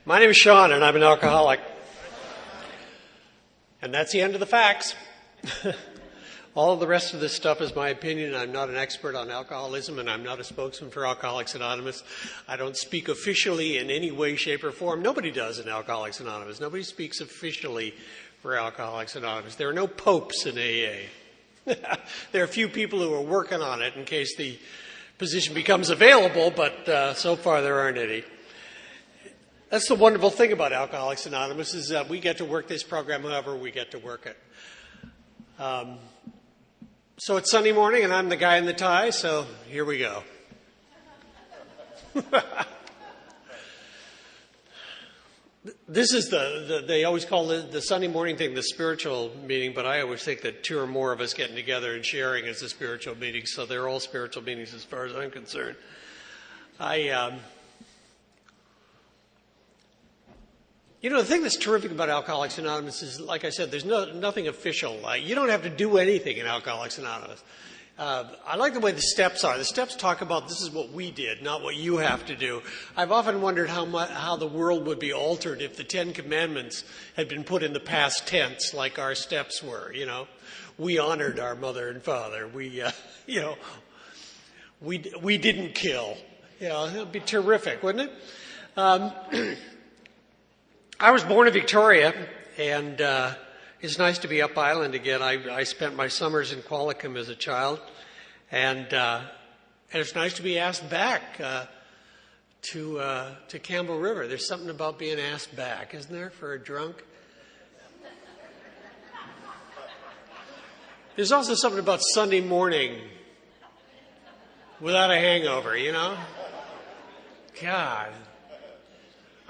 My name is Sean, and I'm an alcoholic. And that's the end of the facts. All of the rest of this stuff is my opinion. I'm not an expert on alcoholism, and I'm not a spokesman for Alcoholics Anonymous. I don't speak officially in any way, shape, or form. Nobody does in Alcoholics Anonymous. Nobody speaks officially for Alcoholics Anonymous. There are no popes in AA. There are a few people who are working on it in case the position becomes available, but so far there aren't any. That's the wonderful thing about Alcoholics Anonymous is that we get to work this program however we get to work it. So it's Sunday morning, and I'm the guy in the tie, so here we go. This is they always call the Sunday morning thing the spiritual meeting, but I always think that two or more of us getting together and sharing is the spiritual meeting, so they're all spiritual meetings as far as I'm concerned. The thing that's terrific about Alcoholics Anonymous is, like I said, there's nothing official. You don't have to do anything in Alcoholics Anonymous. I like the way the steps are. The steps talk about this is what we did, not what you have to do. I've often wondered how the world would be altered if the Ten Commandments had been put in the past tense like our steps were, We honored our mother and father. We didn't kill. It would be terrific, wouldn't it? I was born in Victoria, and it's nice to be up island again. I spent my summers in Qualicum as a child, and it's nice to be asked back to Campbell River. There's something about being asked back, isn't there, for a drunk? There's also something about Sunday morning without a hangover, God.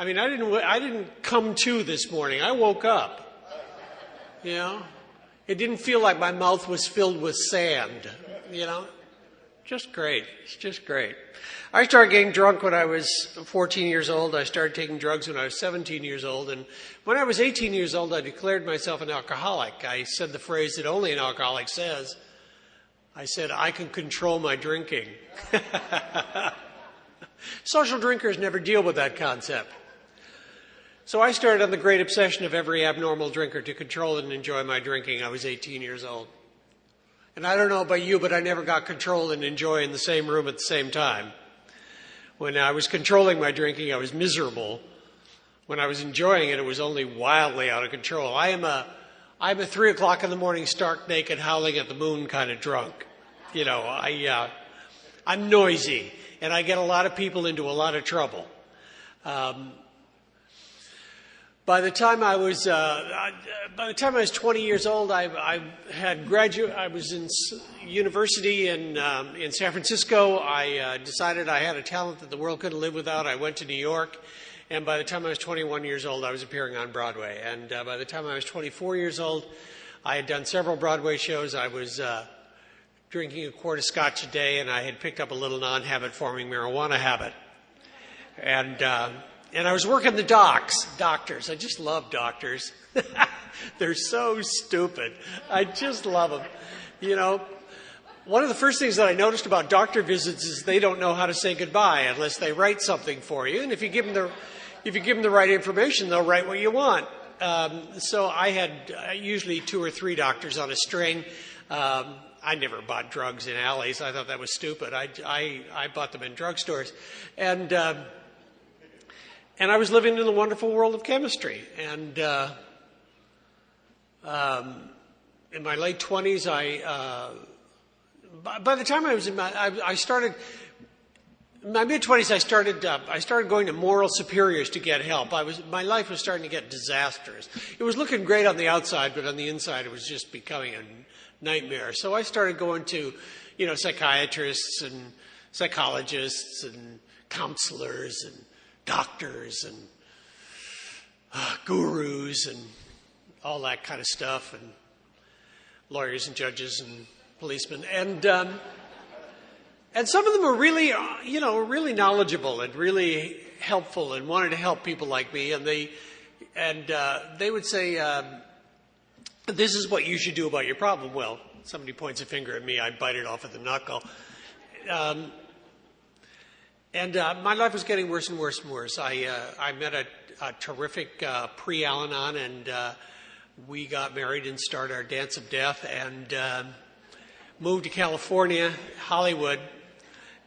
I mean, I didn't come to this morning. I woke up. It didn't feel like my mouth was filled with sand. Just great. It's just great. I started getting drunk when I was 14 years old. I started taking drugs when I was 17 years old. And when I was 18 years old, I declared myself an alcoholic. I said the phrase that only an alcoholic says. I said, I can control my drinking. Social drinkers never deal with that concept. So I started on the great obsession of every abnormal drinker to control and enjoy my drinking. I was 18 years old. And I don't know about you, but I never got control and enjoy in the same room at the same time. When I was controlling my drinking, I was miserable. When I was enjoying it, it was only wildly out of control. I'm a 3 o'clock in the morning, stark naked, howling at the moon kind of drunk. I'm noisy, and I get a lot of people into a lot of trouble. By the time I was 20 years old, I was in university in San Francisco. I decided I had a talent that the world couldn't live without. I went to New York, and by the time I was 21 years old, I was appearing on Broadway. And by the time I was 24 years old, I had done several Broadway shows. I was drinking a quart of scotch a day, and I had picked up a little non-habit-forming marijuana habit. And I was working the doctors. I just love doctors. They're so stupid. I just love them. One of the first things that I noticed about doctor visits is they don't know how to say goodbye unless they write something for you. And if you give them the right information, they'll write what you want. So I had usually 2 or 3 doctors on a string. I never bought drugs in alleys. I thought that was stupid. I bought them in drugstores. And I was living in the wonderful world of chemistry. And in my late 20s, by the time I was in my mid-20s, I started going to moral superiors to get help. My life was starting to get disastrous. It was looking great on the outside, but on the inside, it was just becoming a nightmare. So I started going to, psychiatrists and psychologists and counselors and doctors and gurus and all that kind of stuff, and lawyers and judges and policemen, and some of them were really, really knowledgeable and really helpful and wanted to help people like me, and they would say, this is what you should do about your problem. Well, somebody points a finger at me, I bite it off with the knuckle. And my life was getting worse and worse and worse. I met a terrific pre-Al-Anon, and we got married and started our dance of death, and moved to California, Hollywood,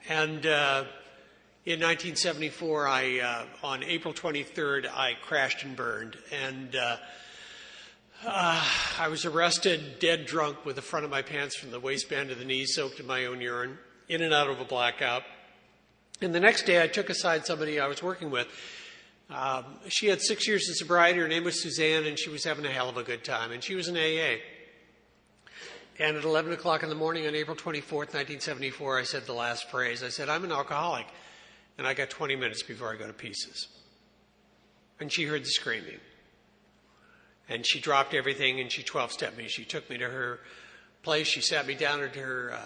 and in 1974, on April 23rd, I crashed and burned, and I was arrested, dead drunk, with the front of my pants from the waistband to the knees soaked in my own urine, in and out of a blackout. And the next day, I took aside somebody I was working with. She had 6 years of sobriety. Her name was Susanne, and she was having a hell of a good time. And she was in AA. And at 11 o'clock in the morning on April 24th, 1974, I said the last phrase. I said, I'm an alcoholic, and I got 20 minutes before I go to pieces. And she heard the screaming. And she dropped everything, and she 12-stepped me. She took me to her place. She sat me down at her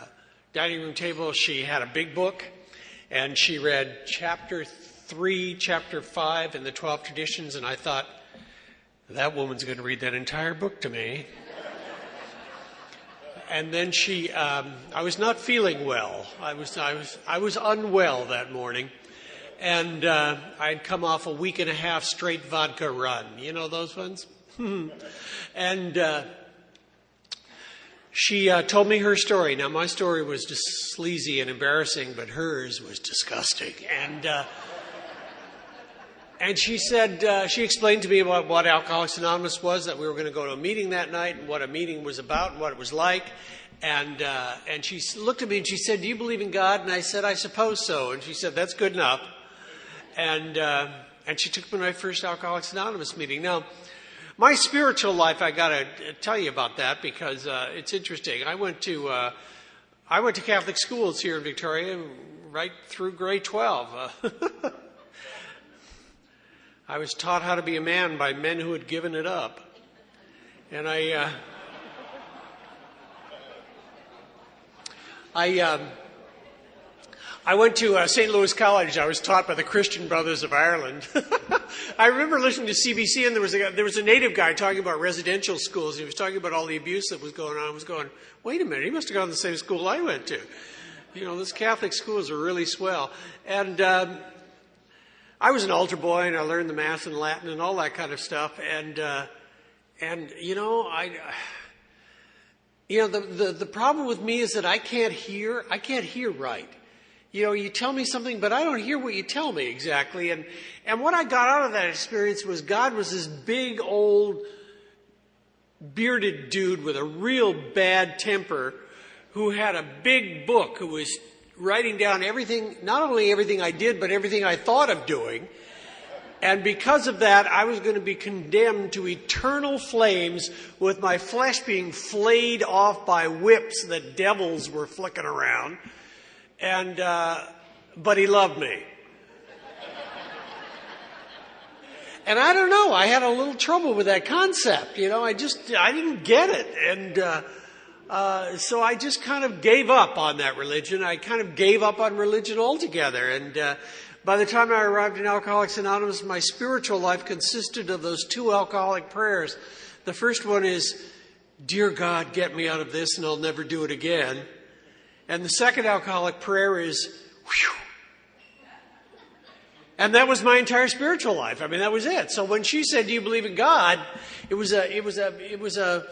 dining room table. She had a big book, and she read chapter 3, chapter 5 in the 12 traditions, and I thought, that woman's going to read that entire book to me. And then I was not feeling well. I was unwell that morning, and I'd come off a week and a half straight vodka run. You know those ones? And she told me her story. Now, my story was just sleazy and embarrassing, but hers was disgusting. And she said, she explained to me about what Alcoholics Anonymous was, that we were going to go to a meeting that night, and what a meeting was about, and what it was like. And she looked at me and she said, do you believe in God? And I said, I suppose so. And she said, that's good enough. And she took me to my first Alcoholics Anonymous meeting. Now, my spiritual life, I got to tell you about that because it's interesting. I went to Catholic schools here in Victoria right through grade 12. I was taught how to be a man by men who had given it up. And I went to St. Louis College. I was taught by the Christian Brothers of Ireland. I remember listening to CBC, and there was a native guy talking about residential schools. He was talking about all the abuse that was going on. I was going, wait a minute, he must have gone to the same school I went to. You know, those Catholic schools are really swell. And I was an altar boy, and I learned the Mass and Latin and all that kind of stuff. And you know, the problem with me is that I can't hear right. You know, you tell me something, but I don't hear what you tell me exactly. And what I got out of that experience was God was this big, old, bearded dude with a real bad temper who had a big book, who was writing down everything, not only everything I did, but everything I thought of doing. And because of that, I was going to be condemned to eternal flames with my flesh being flayed off by whips that devils were flicking around. And, but he loved me. And I don't know, I had a little trouble with that concept. You know, I didn't get it. And, so I just kind of gave up on that religion. I kind of gave up on religion altogether. And, by the time I arrived in Alcoholics Anonymous, my spiritual life consisted of those two alcoholic prayers. The first one is, Dear God, get me out of this and I'll never do it again. And the second alcoholic prayer is, whew. And that was my entire spiritual life. I mean, that was it. So when she said, do you believe in God? It was a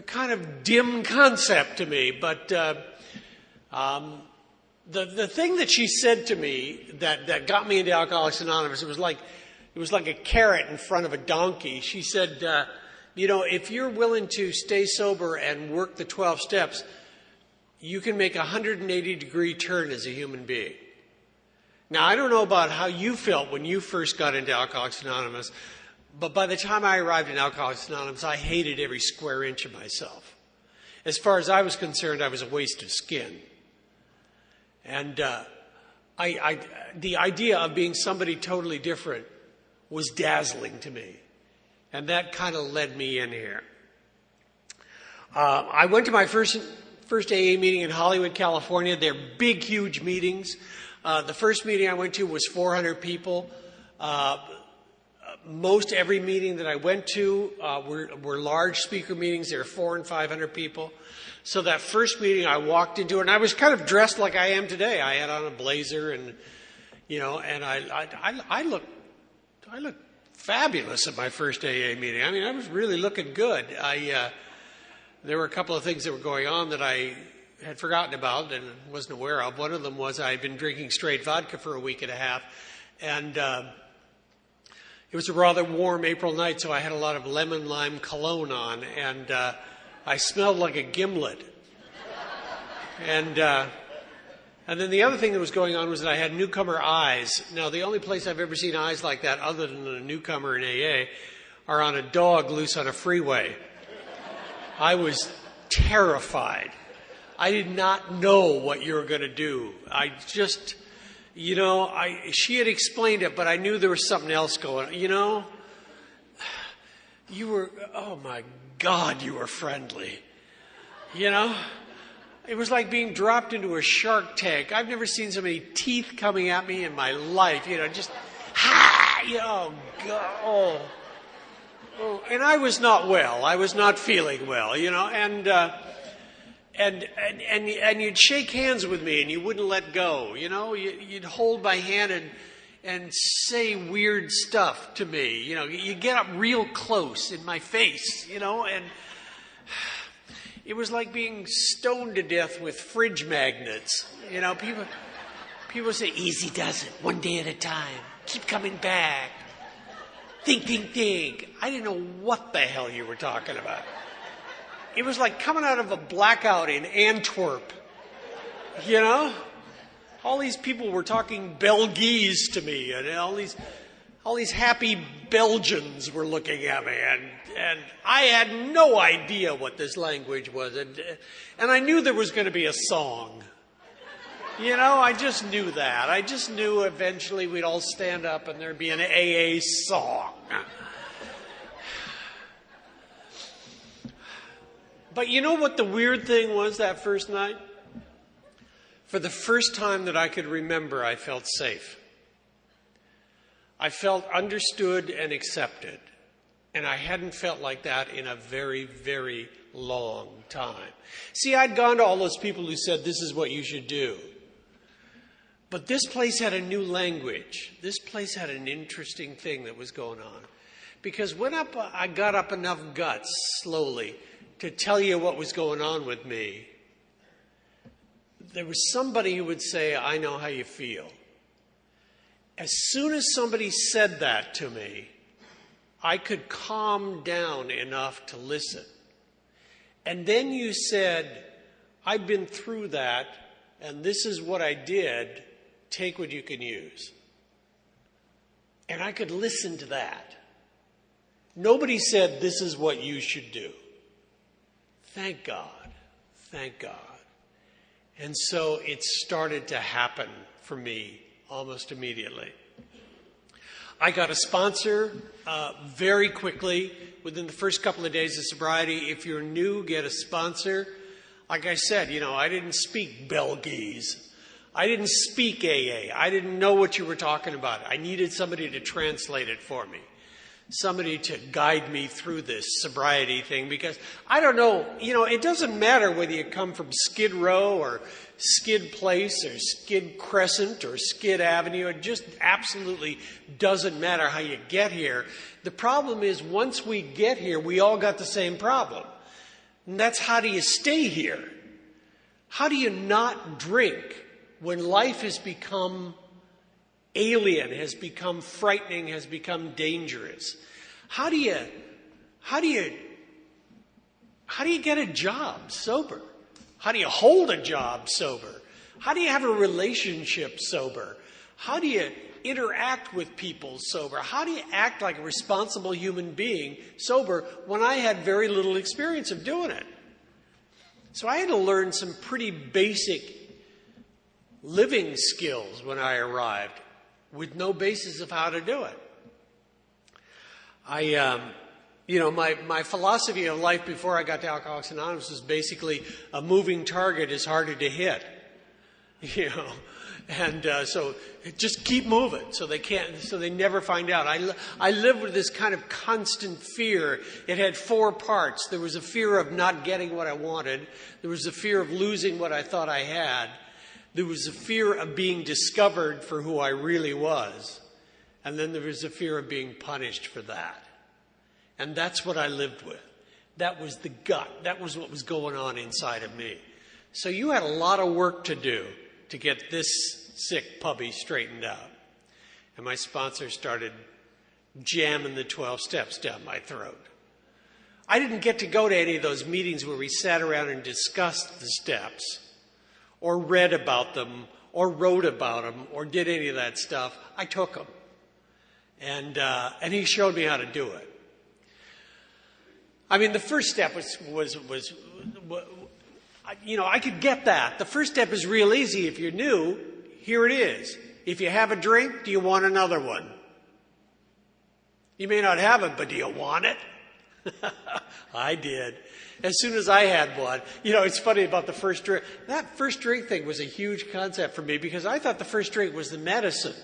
kind of dim concept to me. But the thing that she said to me that got me into Alcoholics Anonymous, it was like a carrot in front of a donkey. She said, you know, if you're willing to stay sober and work the 12 steps, you can make a 180-degree turn as a human being. Now, I don't know about how you felt when you first got into Alcoholics Anonymous, but by the time I arrived in Alcoholics Anonymous, I hated every square inch of myself. As far as I was concerned, I was a waste of skin. And the idea of being somebody totally different was dazzling to me. And that kind of led me in here. I went to my first AA meeting in Hollywood, California. They're big, huge meetings. The first meeting I went to was 400 people. Most every meeting that I went to were large speaker meetings. There were 400 and 500 people. So that first meeting I walked into, and I was kind of dressed like I am today. I had on a blazer, and you know, and I looked fabulous at my first AA meeting. I mean, I was really looking good. There were a couple of things that were going on that I had forgotten about and wasn't aware of. One of them was I had been drinking straight vodka for a week and a half, and it was a rather warm April night, so I had a lot of lemon lime cologne on, and I smelled like a gimlet. And then the other thing that was going on was that I had newcomer eyes. Now, the only place I've ever seen eyes like that, other than a newcomer in AA, are on a dog loose on a freeway. I was terrified. I did not know what you were going to do. I just, she had explained it, but I knew there was something else going on. You were, oh my God, you were friendly. It was like being dropped into a shark tank. I've never seen so many teeth coming at me in my life. God, oh. And I was not well. I was not feeling well, and you'd shake hands with me and you wouldn't let go, You'd hold my hand and say weird stuff to me, You get up real close in my face, and it was like being stoned to death with fridge magnets. People say, easy does it, one day at a time. Keep coming back. Think. I didn't know what the hell you were talking about. It was like coming out of a blackout in Antwerp. All these people were talking Belgiese to me, and all these happy Belgians were looking at me, and I had no idea what this language was, and I knew there was going to be a song. I just knew that. I just knew eventually we'd all stand up and there'd be an AA song. But you know what the weird thing was that first night? For the first time that I could remember, I felt safe. I felt understood and accepted. And I hadn't felt like that in a very, very long time. See, I'd gone to all those people who said, this is what you should do. But this place had a new language. This place had an interesting thing that was going on. Because when I got up enough guts, slowly, to tell you what was going on with me, there was somebody who would say, I know how you feel. As soon as somebody said that to me, I could calm down enough to listen. And then you said, I've been through that, and this is what I did. Take what you can use. And I could listen to that. Nobody said, this is what you should do. Thank God. Thank God. And so it started to happen for me almost immediately. I got a sponsor very quickly within the first couple of days of sobriety. If you're new, get a sponsor. Like I said, I didn't speak Belgiese. I didn't speak AA. I didn't know what you were talking about. I needed somebody to translate it for me. Somebody to guide me through this sobriety thing, because I don't know, it doesn't matter whether you come from Skid Row or Skid Place or Skid Crescent or Skid Avenue. It just absolutely doesn't matter how you get here. The problem is, once we get here, we all got the same problem. And that's, how do you stay here? How do you not drink when life has become alien, has become frightening, has become dangerous? How do you get a job sober? How do you hold a job sober? How do you have a relationship sober? How do you interact with people sober? How do you act like a responsible human being sober when I had very little experience of doing it? So I had to learn some pretty basic living skills when I arrived, with no basis of how to do it. My philosophy of life before I got to Alcoholics Anonymous was basically a moving target is harder to hit. And so just keep moving so they never find out. I lived with this kind of constant fear. It had four parts. There was a fear of not getting what I wanted. There was a fear of losing what I thought I had. There was a fear of being discovered for who I really was. And then there was a fear of being punished for that. And that's what I lived with. That was the gut. That was what was going on inside of me. So you had a lot of work to do to get this sick puppy straightened out. And my sponsor started jamming the 12 steps down my throat. I didn't get to go to any of those meetings where we sat around and discussed the steps, or read about them, or wrote about them, or did any of that stuff. I took them. And he showed me how to do it. I mean, the first step was I could get that. The first step is real easy. If you're new, here it is. If you have a drink, do you want another one? You may not have it, but do you want it? I did. As soon as I had one. It's funny about the first drink. That first drink thing was a huge concept for me because I thought the first drink was the medicine.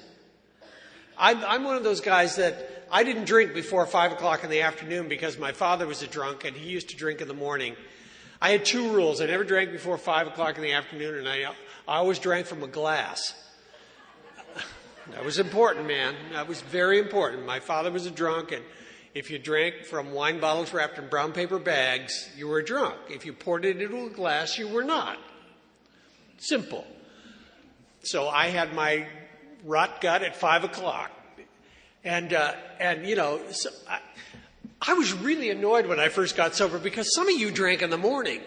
I'm one of those guys that I didn't drink before 5 o'clock in the afternoon because my father was a drunk and he used to drink in the morning. I had 2 rules. I never drank before 5 o'clock in the afternoon, and I always drank from a glass. That was important, man. That was very important. My father was a drunk, and if you drank from wine bottles wrapped in brown paper bags, you were drunk. If you poured it into a glass, you were not. Simple. So I had my rot gut at 5 o'clock. So I was really annoyed when I first got sober because some of you drank in the morning.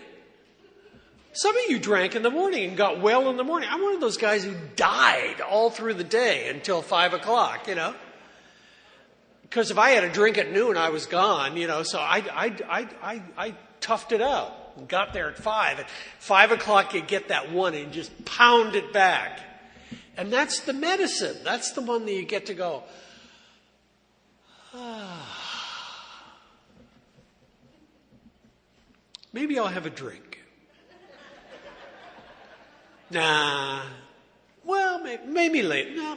Some of you drank in the morning and got well in the morning. I'm one of those guys who died all through the day until 5 o'clock, Because if I had a drink at noon, I was gone, So I toughed it out and got there at 5. At 5 o'clock, you get that one and just pound it back. And that's the medicine. That's the one that you get to go, maybe I'll have a drink. Nah. Well, maybe late. No,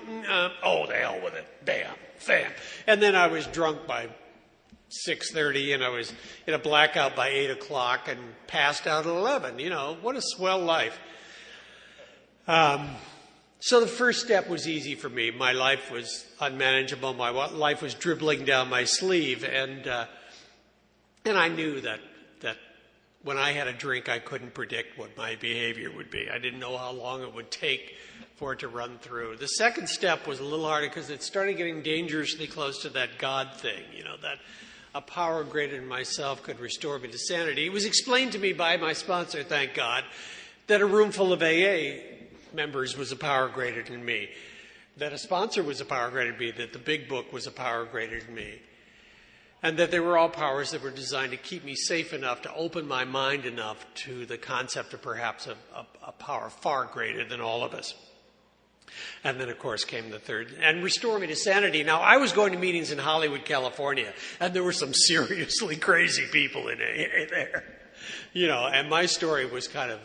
the hell with it. Bam. Bam. And then I was drunk by 6:30 and I was in a blackout by 8 o'clock and passed out at 11. What a swell life. So the first step was easy for me. My life was unmanageable. My life was dribbling down my sleeve. And I knew that when I had a drink, I couldn't predict what my behavior would be. I didn't know how long it would take for it to run through. The second step was a little harder because it started getting dangerously close to that God thing, that a power greater than myself could restore me to sanity. It was explained to me by my sponsor, thank God, that a room full of AA members was a power greater than me, that a sponsor was a power greater than me, that the big book was a power greater than me, and that they were all powers that were designed to keep me safe enough, to open my mind enough to the concept of perhaps a power far greater than all of us. And then, of course, came the third, and restore me to sanity. Now, I was going to meetings in Hollywood, California, and there were some seriously crazy people in AA there. And my story was kind of,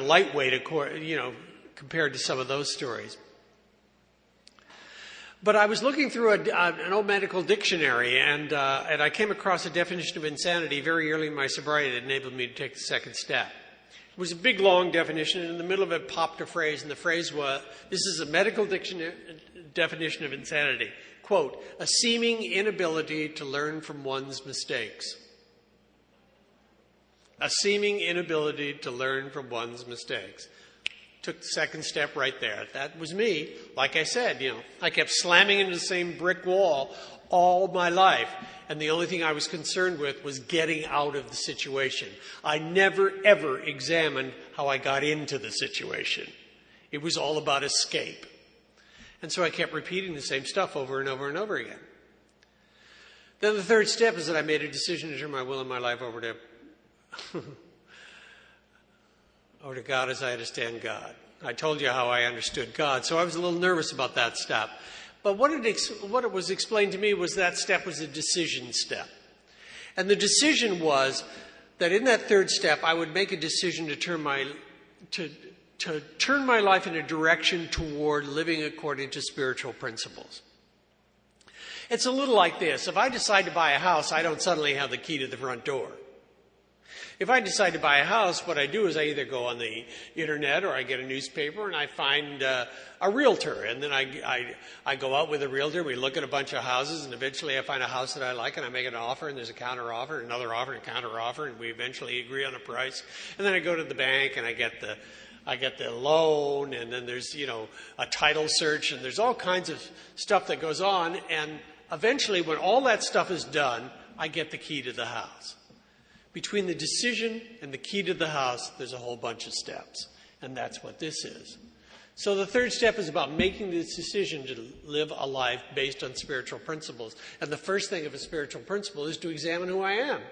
lightweight, compared to some of those stories. But I was looking through an old medical dictionary, and I came across a definition of insanity very early in my sobriety that enabled me to take the second step. It was a big, long definition, and in the middle of it popped a phrase, and the phrase was, this is a medical definition of insanity. Quote, a seeming inability to learn from one's mistakes. A seeming inability to learn from one's mistakes. Took the second step right there. That was me. Like I said, I kept slamming into the same brick wall all my life. And the only thing I was concerned with was getting out of the situation. I never, ever examined how I got into the situation. It was all about escape. And so I kept repeating the same stuff over and over and over again. Then the third step is that I made a decision to turn my will and my life over to God as I understand God. I told you how I understood God, so I was a little nervous about that step. But what it was explained to me was that step was a decision step. And the decision was that in that third step, I would make a decision to turn my life in a direction toward living according to spiritual principles. It's a little like this. If I decide to buy a house, I don't suddenly have the key to the front door. If I decide to buy a house, what I do is I either go on the internet or I get a newspaper and I find a realtor. And then I go out with a realtor, we look at a bunch of houses, and eventually I find a house that I like and I make an offer, and there's a counter offer, another offer, and a counter offer, and we eventually agree on a price. And then I go to the bank and I get the loan, and then there's, a title search, and there's all kinds of stuff that goes on. And eventually, when all that stuff is done, I get the key to the house. Between the decision and the key to the house, there's a whole bunch of steps. And that's what this is. So the third step is about making this decision to live a life based on spiritual principles. And the first thing of a spiritual principle is to examine who I am.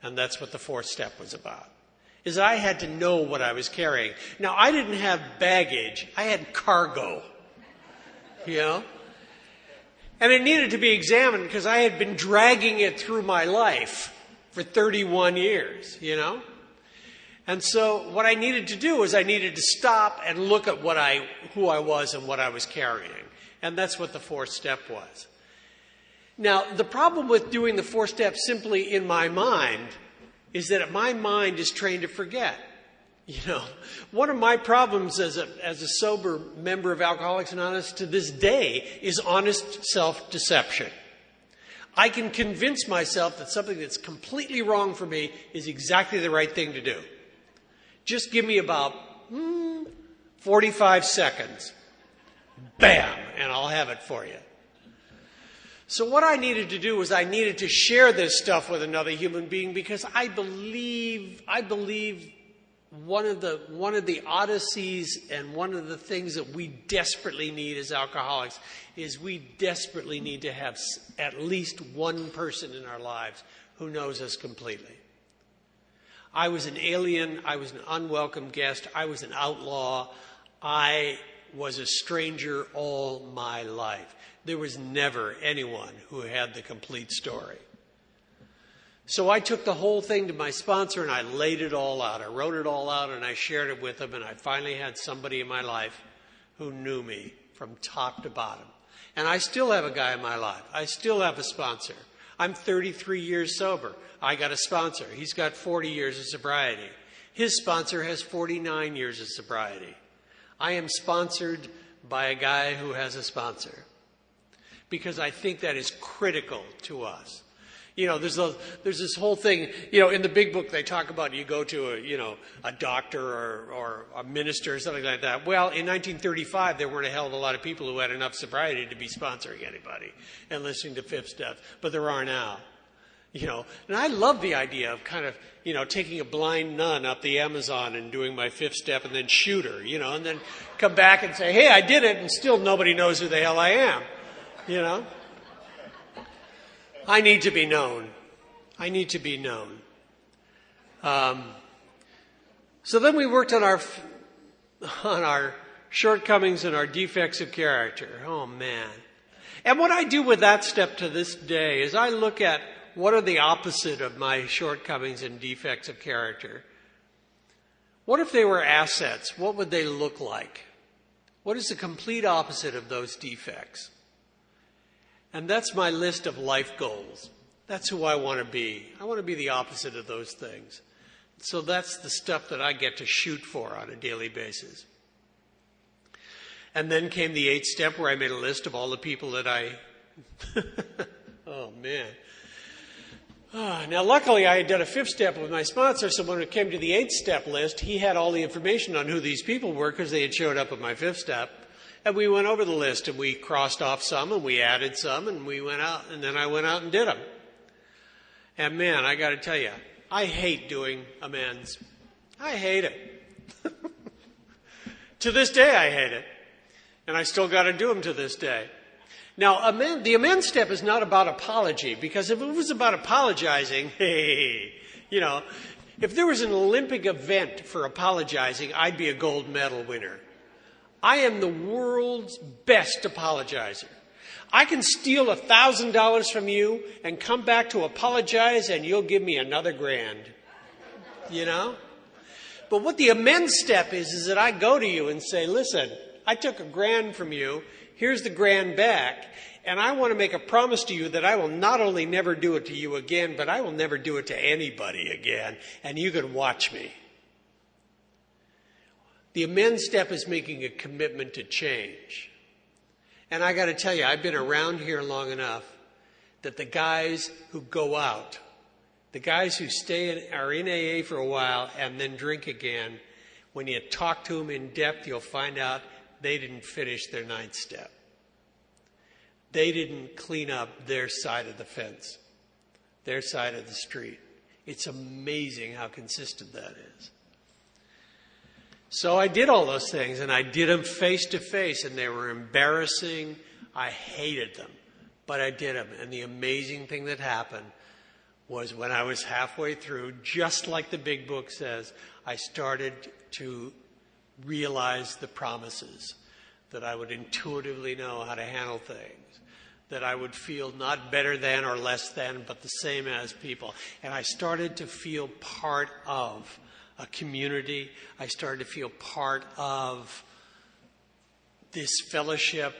And that's what the fourth step was about. Is I had to know what I was carrying. Now, I didn't have baggage. I had cargo. And it needed to be examined because I had been dragging it through my life for 31 years, And so what I needed to do was I needed to stop and look at who I was and what I was carrying. And that's what the fourth step was. Now, the problem with doing the fourth step simply in my mind is that my mind is trained to forget. One of my problems as a sober member of Alcoholics Anonymous to this day is honest self-deception. I can convince myself that something that's completely wrong for me is exactly the right thing to do. Just give me about 45 seconds. Bam! And I'll have it for you. So what I needed to do was I needed to share this stuff with another human being because I believe one of the odysseys and one of the things that we desperately need as alcoholics is we desperately need to have at least one person in our lives who knows us completely. I was an alien. I was an unwelcome guest. I was an outlaw. I was a stranger all my life. There was never anyone who had the complete story. So I took the whole thing to my sponsor and I laid it all out. I wrote it all out and I shared it with him, and I finally had somebody in my life who knew me from top to bottom. And I still have a guy in my life. I still have a sponsor. I'm 33 years sober. I got a sponsor. He's got 40 years of sobriety. His sponsor has 49 years of sobriety. I am sponsored by a guy who has a sponsor because I think that is critical to us. There's this whole thing, in the big book they talk about you go to a doctor or a minister or something like that. Well, in 1935, there weren't a hell of a lot of people who had enough sobriety to be sponsoring anybody and listening to fifth step, but there are now. And I love the idea of kind of, taking a blind nun up the Amazon and doing my fifth step and then shoot her, and then come back and say, hey, I did it, and still nobody knows who the hell I am, I need to be known. I need to be known. So then we worked on our shortcomings and our defects of character. Oh, man. And what I do with that step to this day is I look at what are the opposite of my shortcomings and defects of character. What if they were assets? What would they look like? What is the complete opposite of those defects? And that's my list of life goals. That's who I want to be. I want to be the opposite of those things. So that's the stuff that I get to shoot for on a daily basis. And then came the 8th step where I made a list of all the people that I... Oh, man. Now, luckily, I had done a 5th step with my sponsor, so when it came to the 8th step list, he had all the information on who these people were because they had showed up at my 5th step. And we went over the list, and we crossed off some, and we added some, and we went out, and then I went out and did them. And man, I got to tell you, I hate doing amends. I hate it. To this day, I hate it. And I still got to do them to this day. Now, the amends step is not about apology, because if it was about apologizing, if there was an Olympic event for apologizing, I'd be a gold medal winner. I am the world's best apologizer. I can steal $1,000 from you and come back to apologize, and you'll give me another $1,000. But what the amends step is that I go to you and say, listen, I took $1,000 from you. here's the grand back, and I want to make a promise to you that I will not only never do it to you again, but I will never do it to anybody again, and you can watch me. The amends step is making a commitment to change. And I got to tell you, I've been around here long enough that the guys who go out, the guys who are in AA for a while and then drink again, when you talk to them in depth, you'll find out they didn't finish their 9th step. They didn't clean up their side of the fence, their side of the street. It's amazing how consistent that is. So I did all those things, and I did them face to face, and they were embarrassing. I hated them, but I did them. And the amazing thing that happened was when I was halfway through, just like the big book says, I started to realize the promises, that I would intuitively know how to handle things, that I would feel not better than or less than, but the same as people. And I started to feel part of a community. I started to feel part of this fellowship.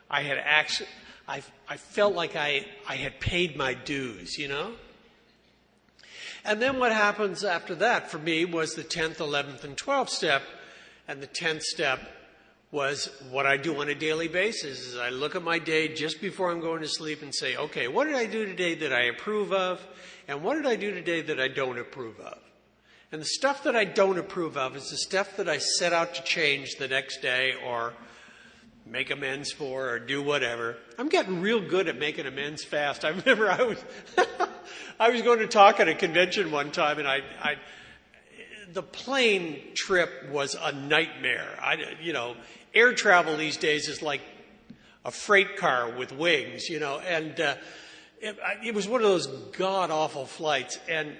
I felt like I had paid my dues, you know? And then what happens after that for me was the 10th, 11th, and 12th step. And the 10th step was what I do on a daily basis. Is I look at my day just before I'm going to sleep and say, okay, what did I do today that I approve of? And what did I do today that I don't approve of? And the stuff that I don't approve of is the stuff that I set out to change the next day or make amends for or do whatever. I'm getting real good at making amends fast. I remember I was going to talk at a convention one time, and the plane trip was a nightmare. Air travel these days is like a freight car with wings, and it was one of those god-awful flights, and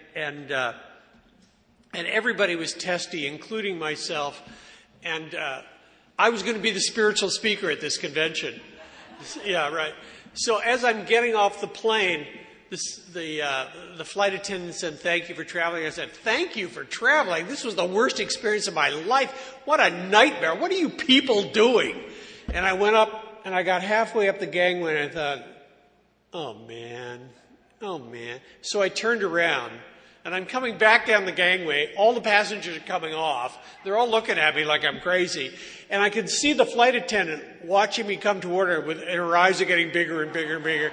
everybody was testy, including myself, and I was going to be the spiritual speaker at this convention. Yeah, right. So as I'm getting off the plane, the flight attendant said, "Thank you for traveling." I said, "Thank you for traveling. This was the worst experience of my life. What a nightmare. What are you people doing?" And I went up, and I got halfway up the gangway, and I thought, oh, man. So I turned around, and I'm coming back down the gangway. All the passengers are coming off. They're all looking at me like I'm crazy. And I could see the flight attendant watching me come toward her, and her eyes are getting bigger and bigger and bigger.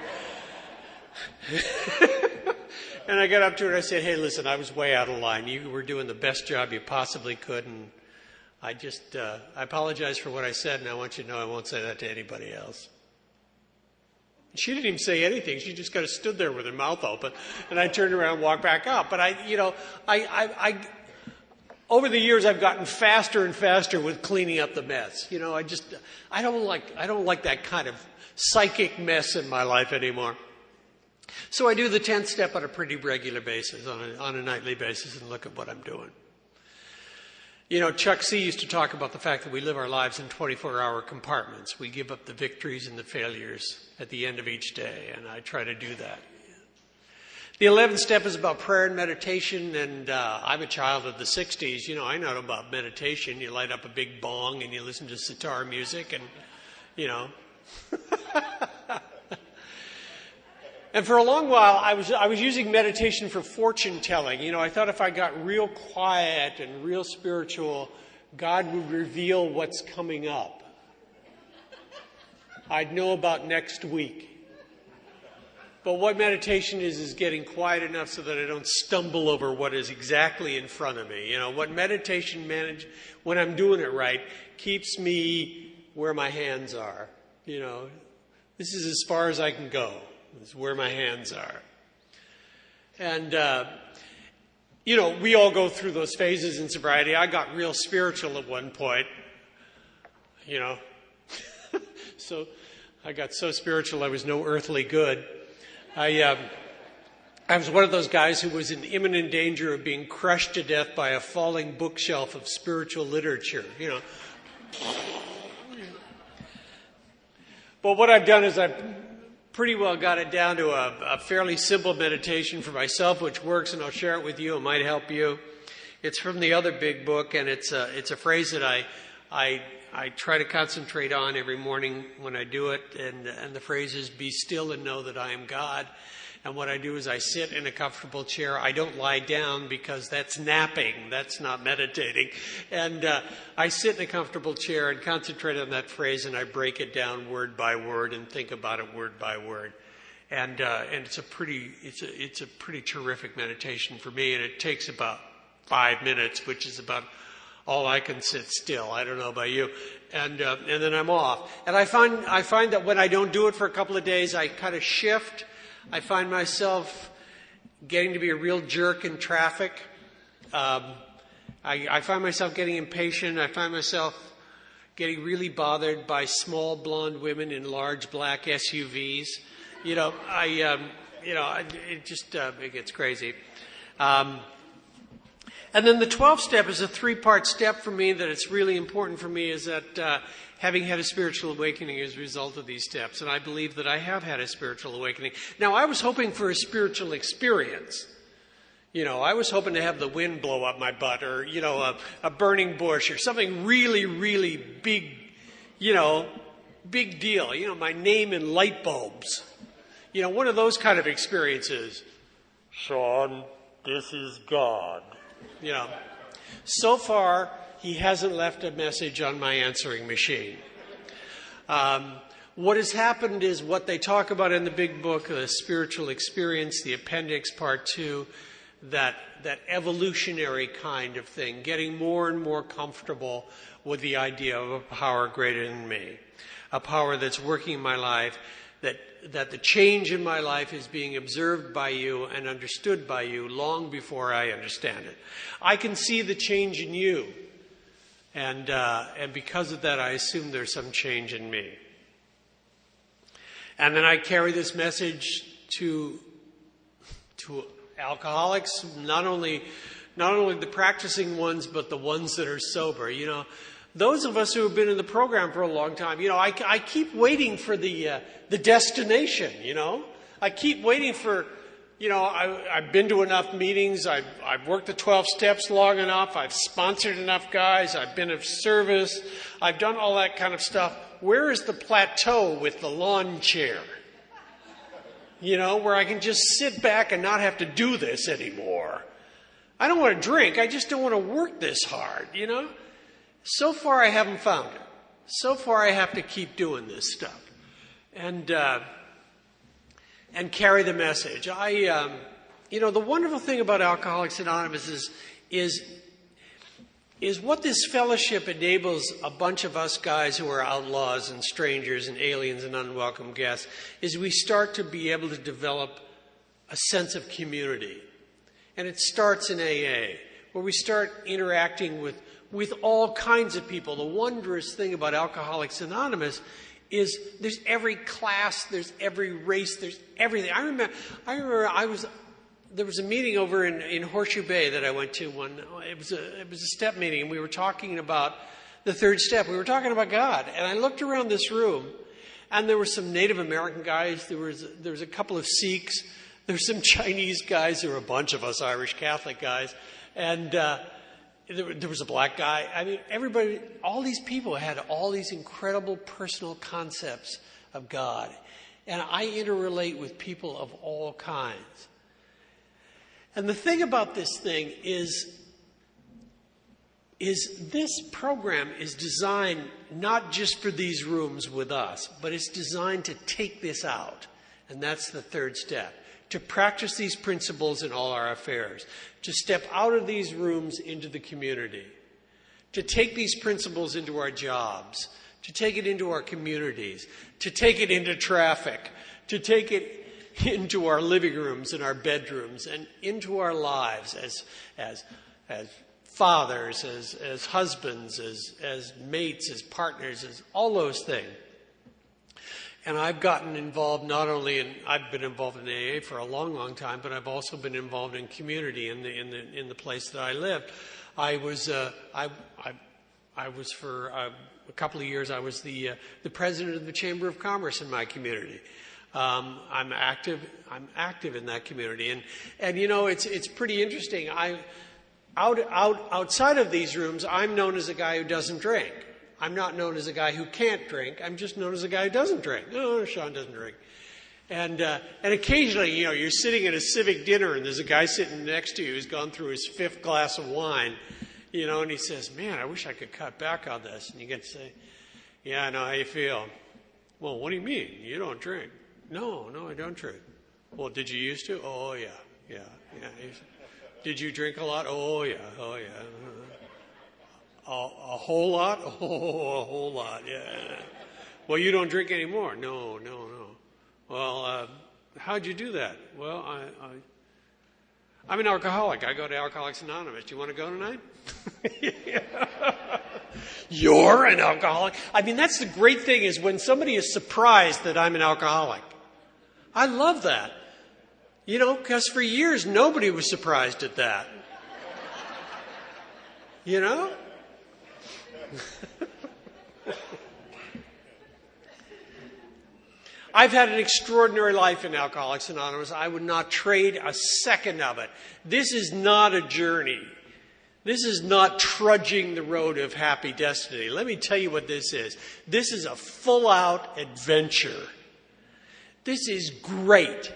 And I got up to her and I said, "Hey, listen, I was way out of line. You were doing the best job you possibly could, and I apologize for what I said, and I want you to know I won't say that to anybody else." She didn't even say anything. She just kind of stood there with her mouth open, and I turned around and walked back up. But I over the years, I've gotten faster and faster with cleaning up the mess. I don't like that kind of psychic mess in my life anymore. So I do the 10th step on a pretty regular basis, on a nightly basis, and look at what I'm doing. Chuck C. used to talk about the fact that we live our lives in 24-hour compartments. We give up the victories and the failures at the end of each day, and I try to do that. The 11th step is about prayer and meditation, and I'm a child of the 60s. I know about meditation. You light up a big bong and you listen to sitar music, and, And for a long while, I was using meditation for fortune telling. I thought if I got real quiet and real spiritual, God would reveal what's coming up. I'd know about next week. But what meditation is getting quiet enough so that I don't stumble over what is exactly in front of me. What meditation when I'm doing it right, keeps me where my hands are. This is as far as I can go. This is where my hands are. And, we all go through those phases in sobriety. I got real spiritual at one point, So I got so spiritual I was no earthly good. I was one of those guys who was in imminent danger of being crushed to death by a falling bookshelf of spiritual literature, But what I've done is I've pretty well got it down to a fairly simple meditation for myself, which works, and I'll share it with you. It might help you. It's from the other big book, and it's a phrase that I try to concentrate on every morning when I do it, and the phrase is, "Be still and know that I am God." And what I do is I sit in a comfortable chair. I don't lie down because that's napping. That's not meditating. And I sit in a comfortable chair and concentrate on that phrase, and I break it down word by word and think about it word by word. And it's a pretty terrific meditation for me. And it takes about 5 minutes, which is about all I can sit still. I don't know about you. And then I'm off. And I find that when I don't do it for a couple of days, I kind of shift. I find myself getting to be a real jerk in traffic. I find myself getting impatient. I find myself getting really bothered by small blonde women in large black SUVs. It gets crazy. And then the 12th step is a 3-part step for me that it's really important for me, is that having had a spiritual awakening as a result of these steps. And I believe that I have had a spiritual awakening. Now, I was hoping for a spiritual experience. I was hoping to have the wind blow up my butt, or, a burning bush, or something really, really big, big deal. My name in light bulbs. One of those kind of experiences. Sean, this is God. So far, he hasn't left a message on my answering machine. What has happened is what they talk about in the big book, the spiritual experience, the appendix, part 2, that evolutionary kind of thing, getting more and more comfortable with the idea of a power greater than me, a power that's working in my life, that the change in my life is being observed by you and understood by you long before I understand it. I can see the change in you, and because of that, I assume there's some change in me. And then I carry this message to alcoholics, not only the practicing ones, but the ones that are sober. Those of us who have been in the program for a long time, I keep waiting for the destination, I keep waiting for, I've been to enough meetings, I've worked the 12 steps long enough, I've sponsored enough guys, I've been of service, I've done all that kind of stuff. Where is the plateau with the lawn chair? Where I can just sit back and not have to do this anymore. I don't want to drink, I just don't want to work this hard, So far, I haven't found it. So far, I have to keep doing this stuff and carry the message. The wonderful thing about Alcoholics Anonymous is what this fellowship enables a bunch of us guys who are outlaws and strangers and aliens and unwelcome guests, is we start to be able to develop a sense of community. And it starts in AA, where we start interacting with all kinds of people. The wondrous thing about Alcoholics Anonymous is there's every class, there's every race, there's everything. I remember there was a meeting over in Horseshoe Bay that I went to it was a step meeting, and we were talking about the 3rd step. We were talking about God. And I looked around this room, and there were some Native American guys, there was a couple of Sikhs, there were some Chinese guys, there were a bunch of us Irish Catholic guys, and there was a black guy. I mean, everybody, all these people had all these incredible personal concepts of God. And I interrelate with people of all kinds. And the thing about this thing is this program is designed not just for these rooms with us, but it's designed to take this out. And that's the 3rd step. To practice these principles in all our affairs, to step out of these rooms into the community, to take these principles into our jobs, to take it into our communities, to take it into traffic, to take it into our living rooms and our bedrooms and into our lives as fathers, as husbands, as mates, as partners, as all those things. And I've gotten involved I've been involved in AA for a long, long time, but I've also been involved in community in the place that I lived. I was for a couple of years, I was the president of the Chamber of Commerce in my community. I'm active in that community, and it's pretty interesting. Outside of these rooms, I'm known as a guy who doesn't drink. I'm not known as a guy who can't drink. I'm just known as a guy who doesn't drink. No, Sean doesn't drink. And occasionally, you're sitting at a civic dinner and there's a guy sitting next to you who's gone through his 5th glass of wine, and he says, man, I wish I could cut back on this. And you get to say, yeah, I know how you feel. Well, what do you mean? You don't drink. No, I don't drink. Well, did you used to? Oh, yeah. Did you drink a lot? Oh, yeah. A whole lot? Oh, a whole lot, yeah. Well, you don't drink anymore? No. Well, how'd you do that? Well, I'm an alcoholic. I go to Alcoholics Anonymous. Do you want to go tonight? You're an alcoholic? I mean, that's the great thing is when somebody is surprised that I'm an alcoholic. I love that. Because for years nobody was surprised at that. I've had an extraordinary life in Alcoholics Anonymous. I would not trade a second of it. This is not a journey. This is not trudging the road of happy destiny. Let me tell you what this is. This is a full-out adventure. This is great.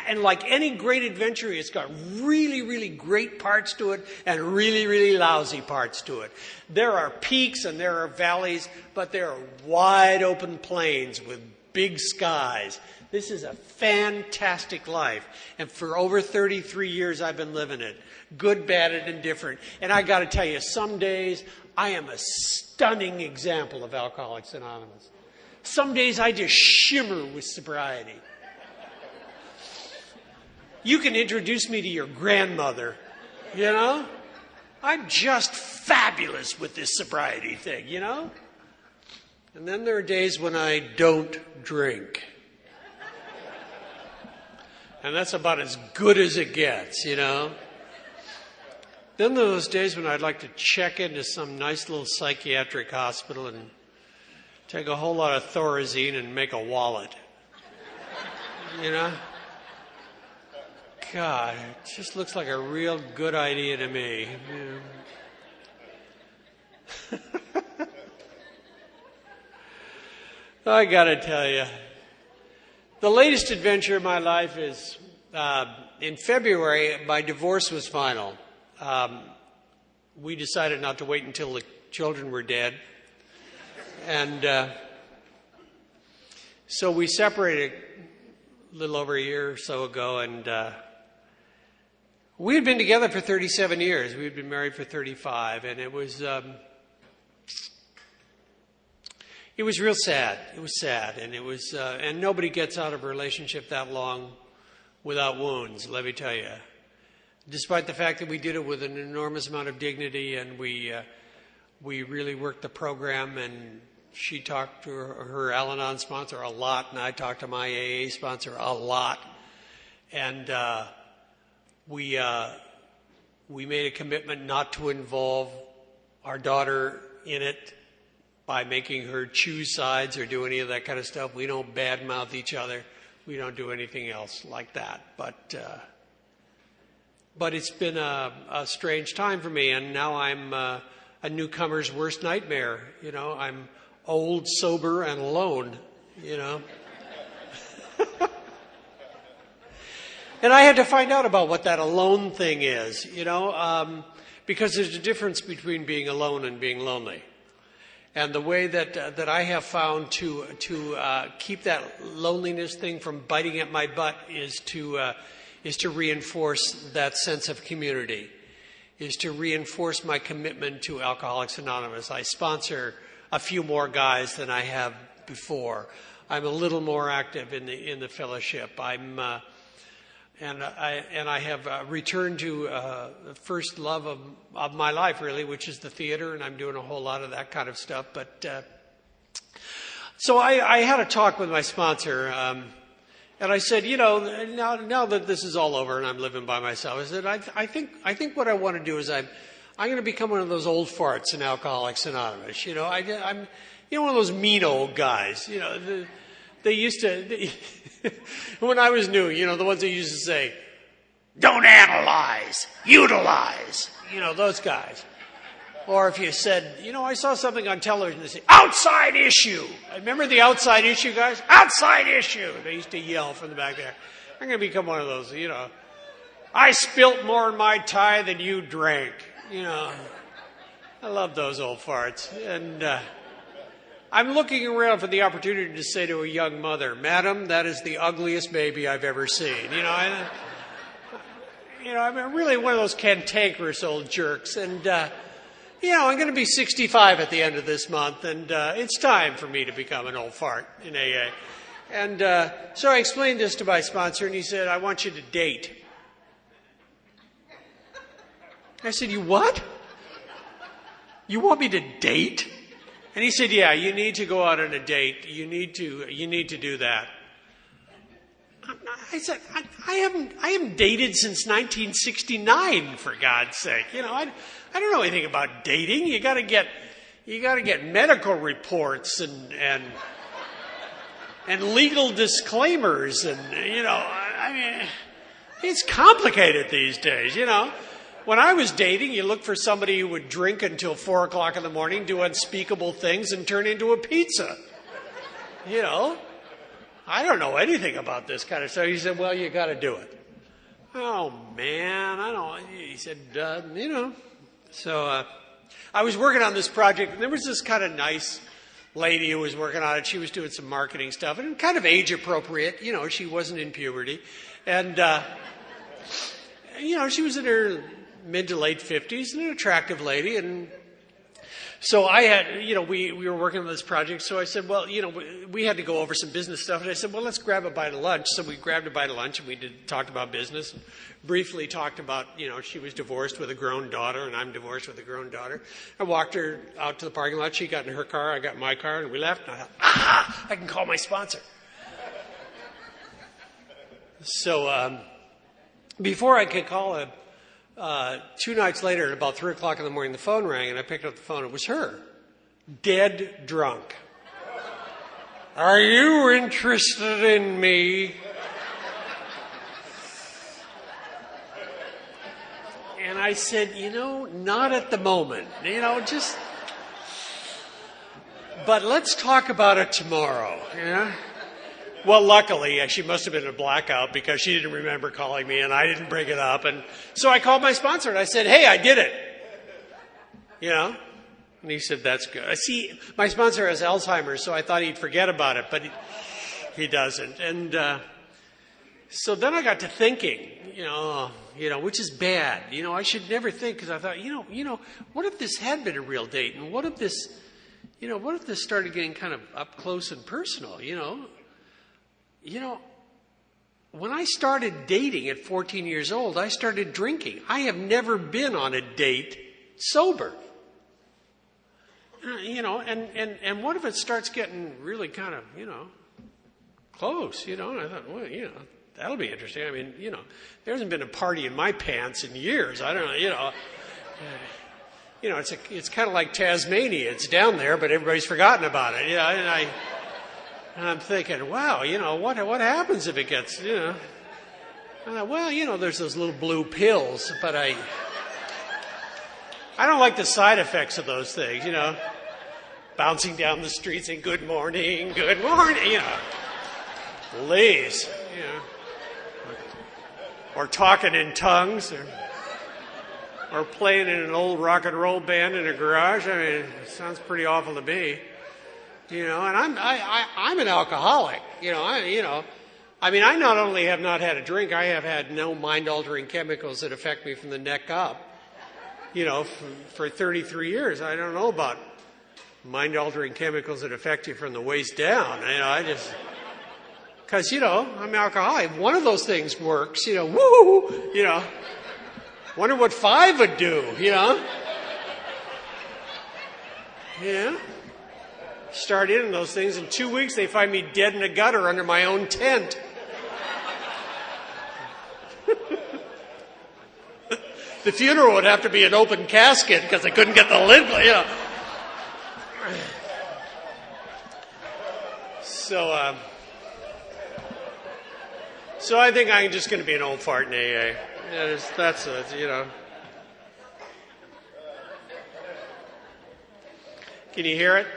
And like any great adventure, it's got really, really great parts to it and really, really lousy parts to it. There are peaks and there are valleys, but there are wide open plains with big skies. This is a fantastic life. And for over 33 years, I've been living it. Good, bad, and indifferent. And I got to tell you, some days I am a stunning example of Alcoholics Anonymous. Some days I just shimmer with sobriety. You can introduce me to your grandmother, I'm just fabulous with this sobriety thing, And then there are days when I don't drink. And that's about as good as it gets, Then there are those days when I'd like to check into some nice little psychiatric hospital and take a whole lot of Thorazine and make a wallet. God, it just looks like a real good idea to me. I gotta tell you, the latest adventure of my life is in February, my divorce was final. We decided not to wait until the children were dead. And so we separated a little over a year or so ago, and we had been together for 37 years. We had been married for 35, and it was real sad. It was sad, and and nobody gets out of a relationship that long without wounds, let me tell you. Despite the fact that we did it with an enormous amount of dignity, and we really worked the program, and she talked to her Al-Anon sponsor a lot, and I talked to my AA sponsor a lot, and we made a commitment not to involve our daughter in it by making her choose sides or do any of that kind of stuff. We don't badmouth each other. We don't do anything else like that. But it's been a strange time for me, and now I'm a newcomer's worst nightmare. I'm old, sober, and alone. And I had to find out about what that alone thing is, because there's a difference between being alone and being lonely. And the way that I have found to keep that loneliness thing from biting at my butt is to reinforce that sense of community, is to reinforce my commitment to Alcoholics Anonymous. I sponsor a few more guys than I have before. I'm a little more active in the fellowship. And I have returned to the first love of my life, really, which is the theater, and I'm doing a whole lot of that kind of stuff. But so I had a talk with my sponsor, and I said, now that this is all over and I'm living by myself, I said, I think what I want to do is I'm going to become one of those old farts in Alcoholics Anonymous. I'm one of those mean old guys. They used to, when I was new, the ones that used to say, don't analyze, utilize, those guys. Or if you said, I saw something on television, they say, outside issue. Remember the outside issue, guys? Outside issue. They used to yell from the back there. I'm going to become one of those, I spilt more in my tie than you drank. I love those old farts. And I'm looking around for the opportunity to say to a young mother, Madam, that is the ugliest baby I've ever seen. I'm really one of those cantankerous old jerks. And, I'm going to be 65 at the end of this month, and it's time for me to become an old fart in AA. And so I explained this to my sponsor, and he said, I want you to date. I said, you what? You want me to date? And he said, yeah, you need to go out on a date. You need to do that. I said, I haven't dated since 1969, for God's sake. I don't know anything about dating. You got to get medical reports and legal disclaimers, and it's complicated these days. When I was dating, you look for somebody who would drink until 4 o'clock in the morning, do unspeakable things, and turn into a pizza. I don't know anything about this kind of stuff. He said, well, you got to do it. Oh, man, I don't. He said, So I was working on this project, and there was this kind of nice lady who was working on it. She was doing some marketing stuff, and kind of age appropriate. She wasn't in puberty. And, she was in her mid to late 50s, and an attractive lady. And so I had, we were working on this project. So I said, well, we had to go over some business stuff. And I said, well, let's grab a bite of lunch. So we grabbed a bite of lunch, and we talked about business. And briefly talked about, she was divorced with a grown daughter, and I'm divorced with a grown daughter. I walked her out to the parking lot. She got in her car. I got in my car, and we left. And I thought, I can call my sponsor. So before I could call him, 2 nights later, at about 3 o'clock in the morning, the phone rang, and I picked up the phone. It was her, dead drunk. Are you interested in me? And I said, not at the moment. But let's talk about it tomorrow. Well, luckily, she must have been in a blackout because she didn't remember calling me, and I didn't bring it up. And so I called my sponsor, and I said, hey, I did it. And he said, that's good. See, my sponsor has Alzheimer's, so I thought he'd forget about it, but he doesn't. And so then I got to thinking, which is bad. I should never think, because I thought, what if this had been a real date? And what if this started getting kind of up close and personal, when I started dating at 14 years old, I started drinking. I have never been on a date sober. And what if it starts getting really kind of, close, And I thought, well, that'll be interesting. I mean, there hasn't been a party in my pants in years. I don't know, it's kind of like Tasmania. It's down there, but everybody's forgotten about it. And I'm thinking, wow, what happens if it gets, I thought, well, there's those little blue pills, but I don't like the side effects of those things, bouncing down the street saying, good morning, please, or talking in tongues, or playing in an old rock and roll band in a garage. I mean, it sounds pretty awful to me. And I'm an alcoholic. I not only have not had a drink, I have had no mind-altering chemicals that affect me from the neck up. For 33 years, I don't know about mind-altering chemicals that affect you from the waist down. Because I'm an alcoholic. If one of those things works, woo, wonder what 5 would do, Yeah. Start in those things. In 2 weeks, they find me dead in a gutter under my own tent. The funeral would have to be an open casket because they couldn't get the lid. So I think I'm just going to be an old fart in AA. That's it. Can you hear it?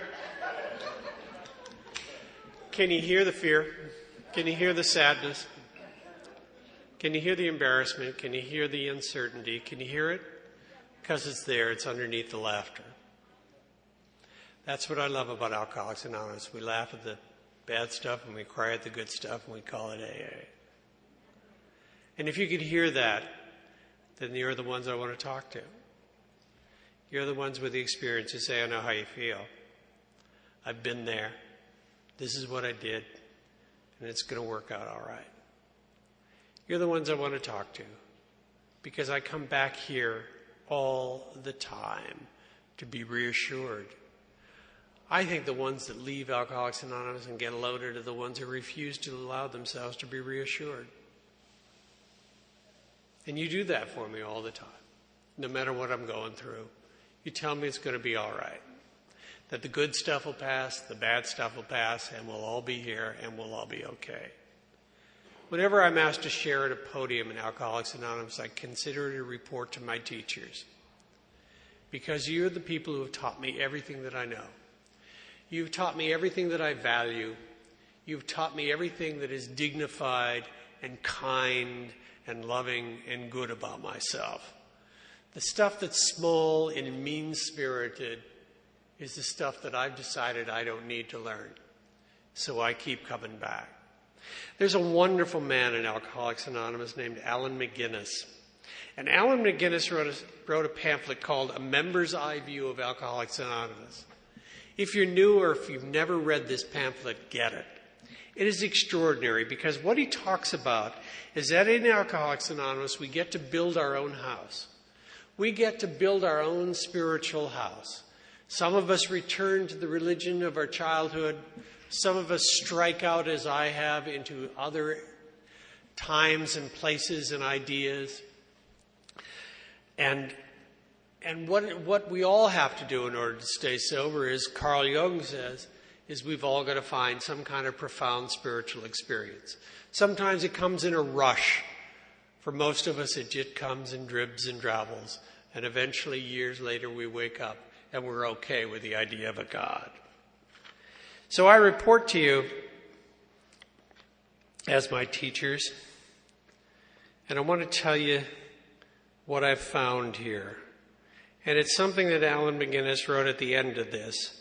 Can you hear the fear? Can you hear the sadness? Can you hear the embarrassment? Can you hear the uncertainty? Can you hear it? Because it's there. It's underneath the laughter. That's what I love about Alcoholics Anonymous. We laugh at the bad stuff and we cry at the good stuff and we call it AA. And if you could hear that, then you're the ones I want to talk to. You're the ones with the experience who say, I know how you feel. I've been there. This is what I did. And it's going to work out all right. You're the ones I want to talk to. Because I come back here all the time to be reassured. I think the ones that leave Alcoholics Anonymous and get loaded are the ones who refuse to allow themselves to be reassured. And you do that for me all the time, no matter what I'm going through. You tell me it's going to be all right, that the good stuff will pass, the bad stuff will pass, and we'll all be here, and we'll all be okay. Whenever I'm asked to share at a podium in Alcoholics Anonymous, I consider it a report to my teachers, because you're the people who have taught me everything that I know. You've taught me everything that I value. You've taught me everything that is dignified and kind and loving and good about myself. The stuff that's small and mean-spirited is the stuff that I've decided I don't need to learn. So I keep coming back. There's a wonderful man in Alcoholics Anonymous named Alan McGinnis. And Alan McGinnis wrote a pamphlet called A Member's Eye View of Alcoholics Anonymous. If you're new or if you've never read this pamphlet, get it. It is extraordinary because what he talks about is that in Alcoholics Anonymous, we get to build our own house. We get to build our own spiritual house. Some of us return to the religion of our childhood. Some of us strike out, as I have, into other times and places and ideas. And what we all have to do in order to stay sober, as Carl Jung says, is we've all got to find some kind of profound spiritual experience. Sometimes it comes in a rush. For most of us, it just comes in dribs and drabbles. And eventually, years later, we wake up and we're okay with the idea of a God. So I report to you as my teachers, and I want to tell you what I've found here. And it's something that Alan McGinnis wrote at the end of this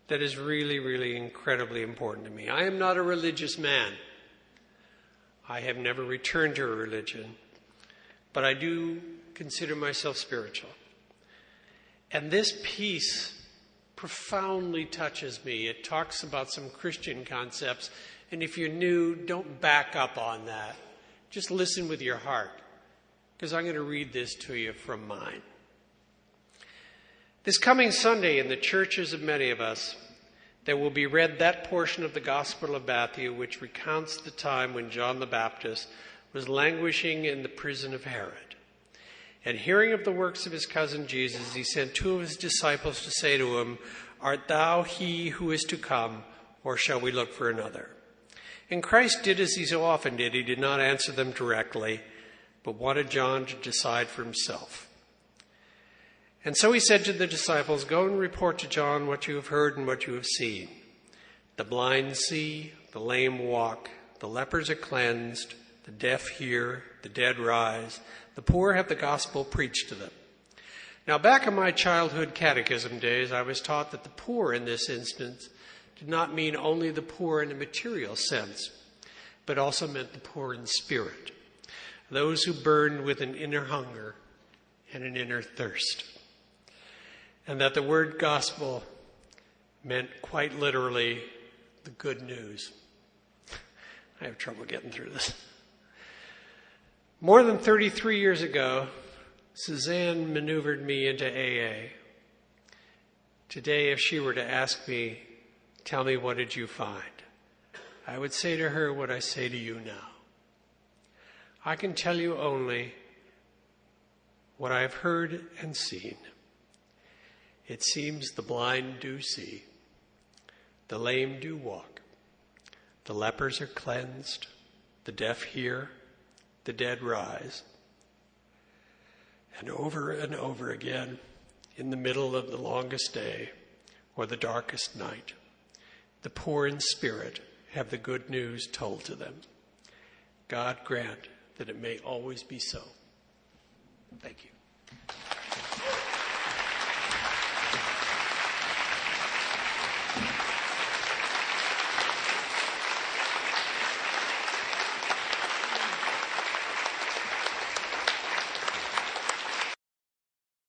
that is really, really incredibly important to me. I am not a religious man. I have never returned to a religion, but I do consider myself spiritual. And this piece profoundly touches me. It talks about some Christian concepts, and if you're new, don't back up on that. Just listen with your heart, because I'm going to read this to you from mine. This coming Sunday in the churches of many of us, there will be read that portion of the Gospel of Matthew which recounts the time when John the Baptist was languishing in the prison of Herod. And hearing of the works of his cousin Jesus, he sent two of his disciples to say to him, Art thou he who is to come, or shall we look for another? And Christ did as he so often did. He did not answer them directly, but wanted John to decide for himself. And so he said to the disciples, Go and report to John what you have heard and what you have seen. The blind see, the lame walk, the lepers are cleansed, the deaf hear, the dead rise, the poor have the gospel preached to them. Now, back in my childhood catechism days, I was taught that the poor in this instance did not mean only the poor in a material sense, but also meant the poor in spirit, those who burned with an inner hunger and an inner thirst. And that the word gospel meant quite literally the good news. I have trouble getting through this. More than 33 years ago, Susanne maneuvered me into AA. Today, if she were to ask me, tell me, what did you find? I would say to her what I say to you now. I can tell you only what I have heard and seen. It seems the blind do see, the lame do walk, the lepers are cleansed, the deaf hear, the dead rise. And over again, in the middle of the longest day, or the darkest night. The poor in spirit have the good news told to them. God grant that it may always be so. Thank you.